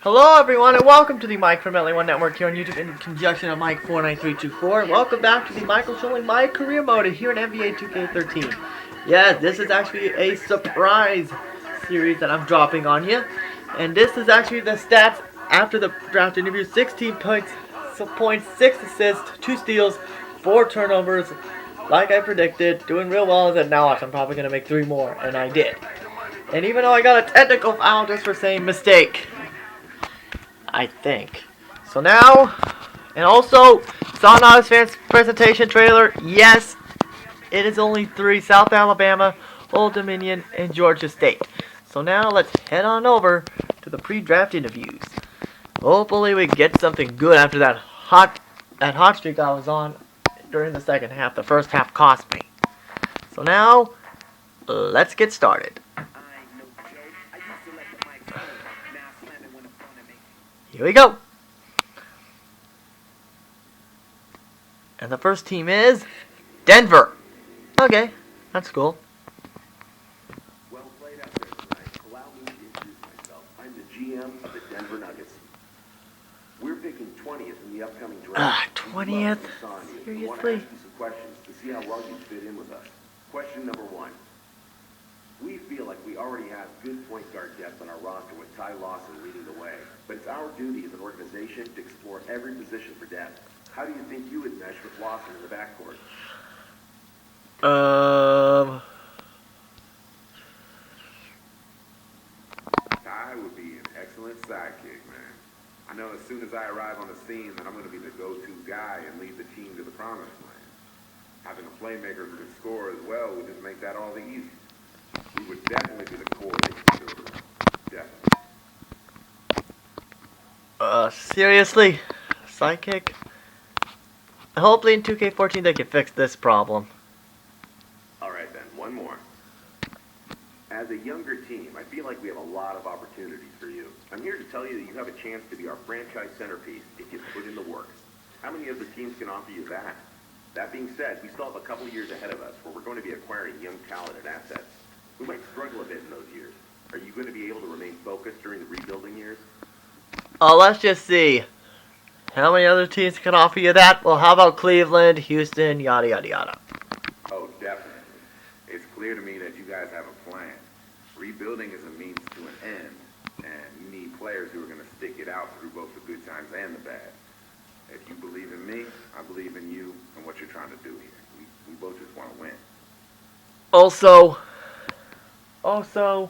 Hello everyone and welcome to the Mike from LA1 Network here on YouTube in conjunction of Mike49324. Welcome back to the Michael Schilling My Career Mode here in NBA 2K13. Yes, this is actually a surprise series that I'm dropping on you. And this is actually the stats after the draft interview. 16 points, 6 assists, 2 steals, 4 turnovers. Like I predicted, doing real well. And now watch, I'm probably going to make 3 more. And I did. And even though I got a technical foul just for saying mistake, I think. So now, and also, saw Nas fans presentation trailer. Yes, it is only 3: South Alabama, Old Dominion, and Georgia State. So now let's head on over to the pre-draft interviews. Hopefully we get something good after that hot streak I was on during the second half. The first half cost me. So now, let's get started. Here we go. And the first team is Denver. Okay, that's cool. Well played out there tonight. Allow me to introduce myself. I'm the GM of the Denver Nuggets. We're picking 20th in the upcoming draft. 20th? Seriously? I want to ask you some questions to see how well you fit in with us. Question number 1. We feel like we already have good point guard depth on our roster with Ty Lawson leading the way. But it's our duty as an organization to explore every position for depth. How do you think you would mesh with Lawson in the backcourt? Ty would be an excellent sidekick, man. I know as soon as I arrive on the scene that I'm going to be the go-to guy and lead the team to the promised land. Having a playmaker who can score as well would just make that all the easier. We would definitely be the core of the builder. Definitely. Seriously? Sidekick? Hopefully in 2K14 they can fix this problem. Alright then, one more. As a younger team, I feel like we have a lot of opportunities for you. I'm here to tell you that you have a chance to be our franchise centerpiece if you put in the work. How many other teams can offer you that? That being said, we still have a couple years ahead of us where we're going to be acquiring young talented assets. We might struggle a bit in those years. Are you going to be able to remain focused during the rebuilding years? Let's just see. How many other teams can offer you that? Well, how about Cleveland, Houston, yada yada yada. Oh, definitely. It's clear to me that you guys have a plan. Rebuilding is a means to an end, and you need players who are going to stick it out through both the good times and the bad. If you believe in me, I believe in you and what you're trying to do here. We both just want to win. Also,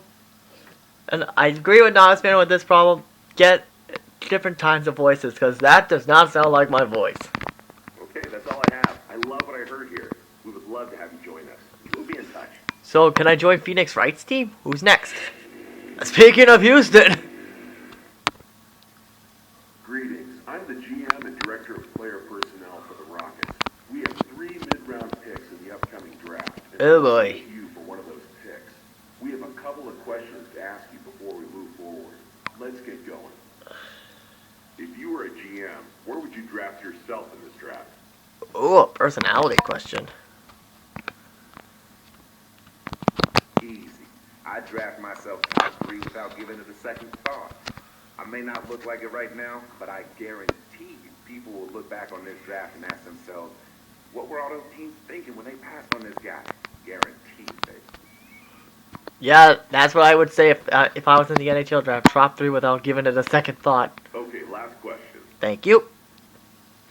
and I agree with Nasman with this problem, get different kinds of voices, because that does not sound like my voice. Okay, that's all I have. I love what I heard here. We would love to have you join us. We'll be in touch. So, can I join Phoenix Wright's team? Who's next? Speaking of Houston. Greetings. I'm the GM and Director of Player Personnel for the Rockets. We have 3 mid-round picks in the upcoming draft. Oh boy. You for one of those picks. We have a couple of questions to ask you before we move forward. Let's get going. If you were a GM, where would you draft yourself in this draft? Ooh, a personality question. Easy. I draft myself top 3 without giving it a second thought. I may not look like it right now, but I guarantee you people will look back on this draft and ask themselves, what were all those teams thinking when they passed on this guy? Guaranteed, baby. Yeah, that's what I would say if I was in the NHL draft. Top 3 without giving it a second thought. Okay, last question. Thank you.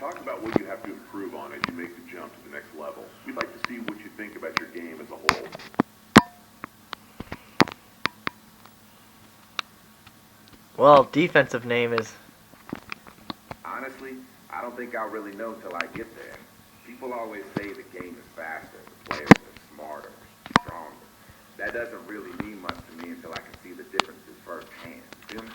Talk about what you have to improve on as you make the jump to the next level. We'd like to see what you think about your game as a whole. Well, defensive name is... Honestly, I don't think I'll really know till I get there. People always say the game is faster, the players are smarter, stronger. That doesn't really mean much to me until I can see the differences firsthand. Feel me?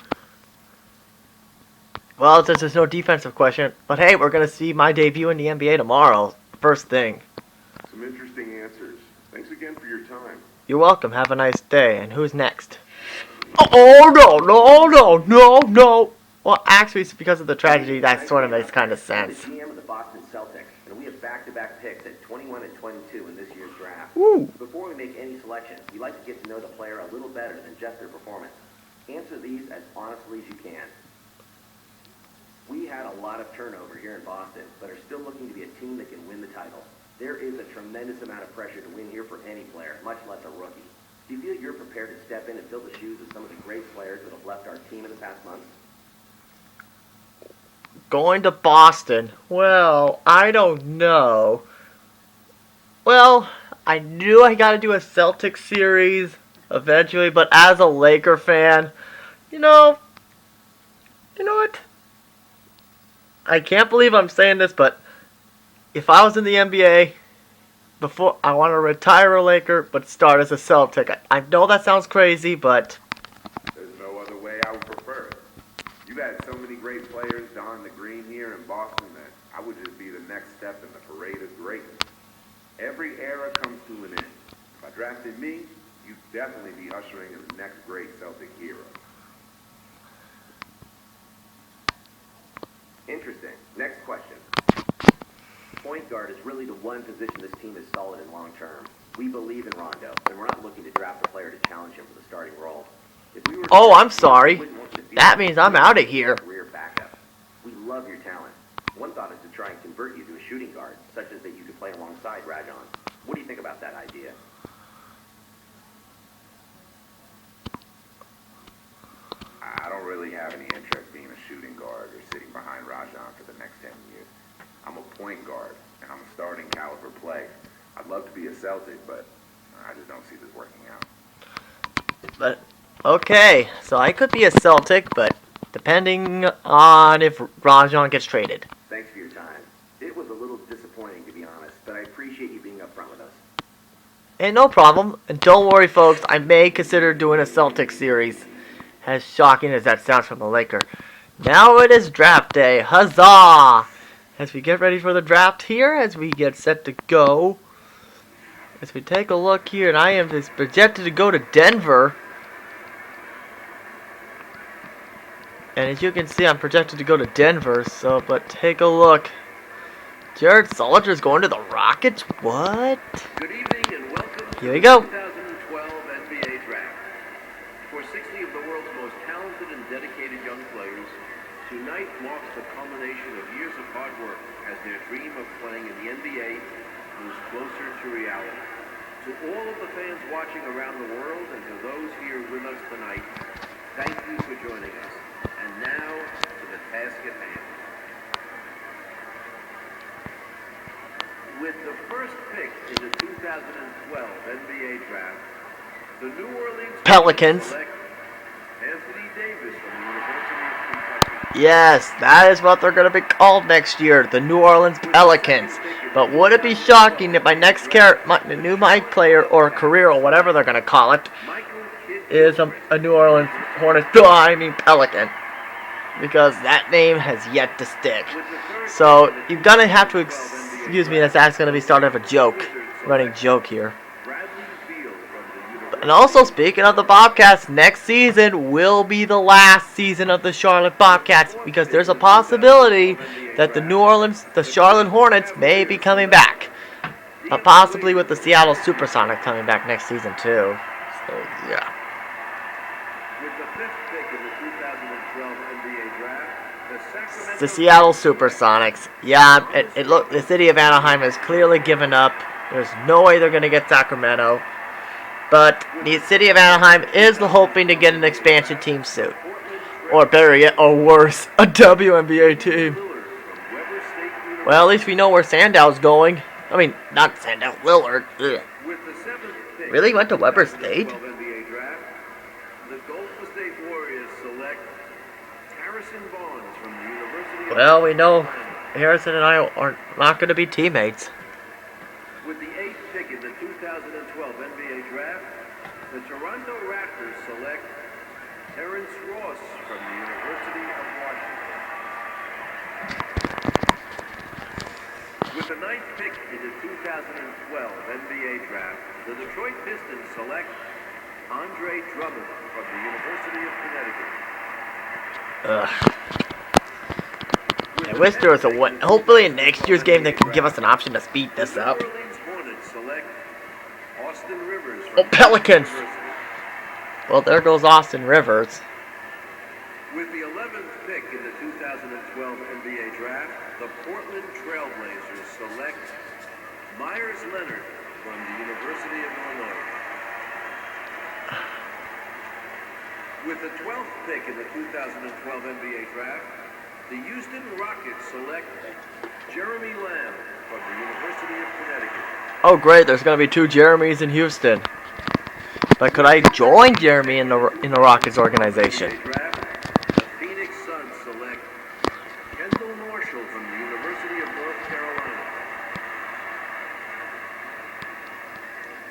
Well, since there's no defensive question, but hey, we're going to see my debut in the NBA tomorrow. First thing. Some interesting answers. Thanks again for your time. You're welcome. Have a nice day. And who's next? Oh, no. Well, actually, it's because of the tragedy that sort of makes kind of sense. I'm the GM of the Boston Celtics, and we have back-to-back picks at 21 and 22 in this year's draft. Woo. Before we make any selection, we like to get to know the player a little better than just their performance. Answer these as honestly as you can. had a lot of turnover here in Boston, but are still looking to be a team that can win the title. There is a tremendous amount of pressure to win here for any player, much less a rookie. Do you feel you're prepared to step in and fill the shoes of some of the great players that have left our team in the past months? Going to Boston. Well, I don't know. Well, I knew I got to do a Celtics series eventually, but as a Laker fan, you know what? I can't believe I'm saying this, but if I was in the NBA, before I want to retire a Laker, but start as a Celtic. I know that sounds crazy, but There's no other way I would prefer it. You've had so many great players don the green here in Boston that I would just be the next step in the parade of greatness. Every era comes to an end. If I drafted me, you'd definitely be ushering in the next great Celtic hero. Interesting. Next question. Point guard is really the one position this team is solid in long term. We believe in Rondo, and we're not looking to draft a player to challenge him for the starting role. If we were oh, I'm sorry. That means I'm out of here. Career backup. We love your talent. One thought is to try and convert you to a shooting guard, such as that you could play alongside Rajon. What do you think about that idea? I don't really have any interest being a shooting guard or sitting behind Rajon for the next 10 years. I'm a point guard, and I'm a starting caliber play. I'd love to be a Celtic, but I just don't see this working out. But okay, so I could be a Celtic, but depending on if Rajon gets traded. Thanks for your time. It was a little disappointing, to be honest, but I appreciate you being upfront with us. And no problem. And don't worry, folks. I may consider doing a Celtic series. As shocking as that sounds from a Laker. Now it is draft day. Huzzah! As we get ready for the draft here, as we get set to go. As we take a look here, and I am just projected to go to Denver. And as you can see, I'm projected to go to Denver. So, but take a look. Jared Sulliger's going to the Rockets? What? Good evening and welcome to Here we the go. 2012 NBA Draft. For 60 of the world's most talented and dedicated young players, tonight marks the culmination of years of hard work as their dream of playing in the NBA moves closer to reality. To all of the fans watching around the world and to those here with us tonight, thank you for joining us. And now to the task at hand. With the first pick in the 2012 NBA Draft, the New Orleans Pelicans. select Anthony Davis from the University of Kentucky. Yes, that is what they're going to be called next year, the New Orleans Pelicans. But would it be shocking if my next new mic player or career or whatever they're going to call it is a New Orleans Hornets, Pelican. Because that name has yet to stick. So you're going to have to excuse me, that's going to be started of a joke, running joke here. And also, speaking of the Bobcats, next season will be the last season of the Charlotte Bobcats because there's a possibility that the Charlotte Hornets may be coming back. But possibly with the Seattle Supersonics coming back next season too. So, yeah. With the fifth pick in the 2012 NBA Draft, The Seattle Supersonics. Yeah, the city of Anaheim has clearly given up. There's no way they're going to get Sacramento. But the city of Anaheim is hoping to get an expansion team soon. Or better yet, or worse, a WNBA team. Well, at least we know where Sandow's going. I mean, not Sandow, Lillard. Ugh. Really went to Weber State? Well, we know Harrison and I are not going to be teammates. With the 8th pick in the 2012 NBA Draft, the Toronto Raptors select Terrence Ross from the University of Washington. With the 9th pick in the 2012 NBA Draft, the Detroit Pistons select Andre Drummond from the University of Connecticut. Ugh. I wish there was hopefully in next year's game they can give us an option to speed this up. The New Orleans Hornets select Austin Rivers from Oh, Pelicans! University. Well, there goes Austin Rivers. With the 11th pick in the 2012 NBA Draft, the Portland Trail Blazers select Myers Leonard from the University of Illinois. With the 12th pick in the 2012 NBA Draft, the Houston Rockets select Jeremy Lamb from the University of Connecticut. Oh great, there's gonna be 2 Jeremys in Houston. But could I join Jeremy in the Rockets organization? Draft, the Phoenix Suns select Kendall Marshall from the University of North Carolina.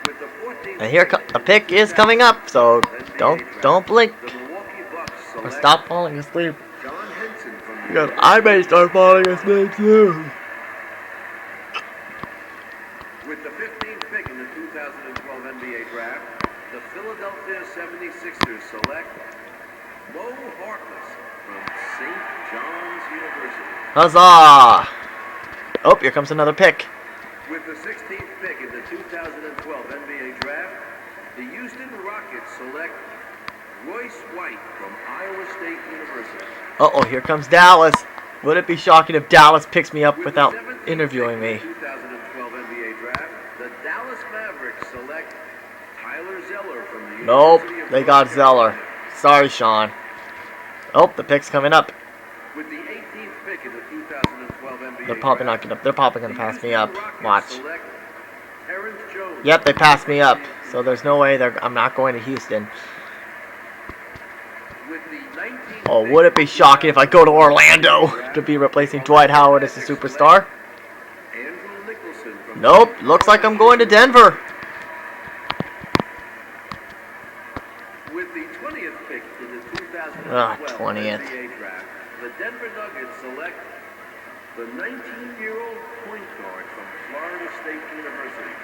With the 14th And here the pick is coming up, so don't blink the Milwaukee Bucks or select stop falling asleep. John Henson from the Because I may start falling asleep too. With the 15th pick in the 2012 NBA Draft, the Philadelphia 76ers select Mo Harkless from St. John's University. Huzzah! Oh, here comes another pick. With the 16th pick in the 2012 NBA Draft, the Houston Rockets select Royce White from Iowa State University. Uh-oh, here comes Dallas. Would it be shocking if Dallas picks me up With without the 17th interviewing pick me? in the 2012 NBA Draft, the Dallas Mavericks select Tyler Zeller from the Nope, University of they North got Zeller. Carolina. Sorry, Sean. Oh, the pick's coming up. With the 18th pick in the 2012 NBA They're probably not Draft, they're probably gonna the pass me Houston up. Rockets Watch. select Terrence Jones Yep, they from passed me up. the So there's no way I'm not going to Houston. With the 19th Oh, pick would it be in the shocking if I go to 2012 Orlando draft, to be replacing Dwight Howard as a superstar? Andrew Nicholson from Nope, looks like I'm going to Denver. With the 20th pick in the 2012 20th. NBA Draft, the Denver Nuggets select the 19-year-old point guard from Florida State University.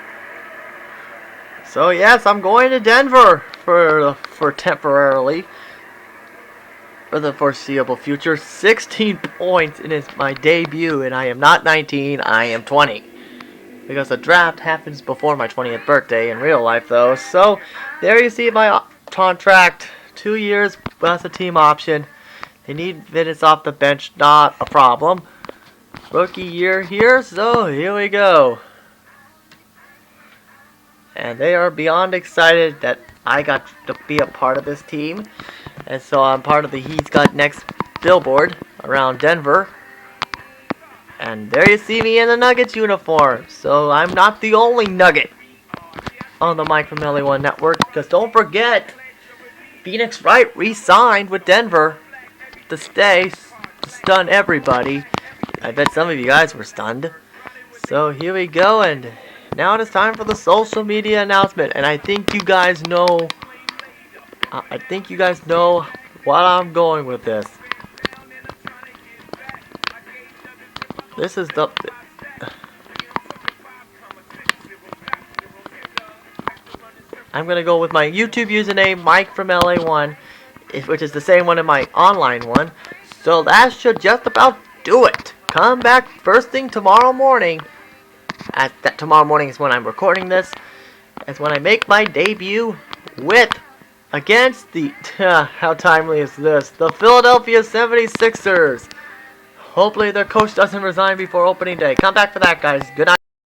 So yes, I'm going to Denver for temporarily. For the foreseeable future. 16 points and it's my debut, and I am not 19, I am 20. Because the draft happens before my 20th birthday in real life though. So there you see my contract. 2 years plus a team option. They need minutes off the bench, not a problem. Rookie year here, so here we go. And they are beyond excited that I got to be a part of this team. And so I'm part of the He's Got Next billboard around Denver. And there you see me in the Nuggets uniform. So I'm not the only Nugget on the Mike from LA1 network. Because don't forget, Phoenix Wright re-signed with Denver to stay, to stun everybody. I bet some of you guys were stunned. So here we go, and now it is time for the social media announcement. And I think you guys know what I'm going with this. This is the... I'm going to go with my YouTube username, Mike from LA1, which is the same one in my online one. So that should just about do it. Come back first thing tomorrow morning. Tomorrow morning is when I'm recording this. Is when I make my debut against the... how timely is this? The Philadelphia 76ers. Hopefully their coach doesn't resign before opening day. Come back for that, guys. Good night.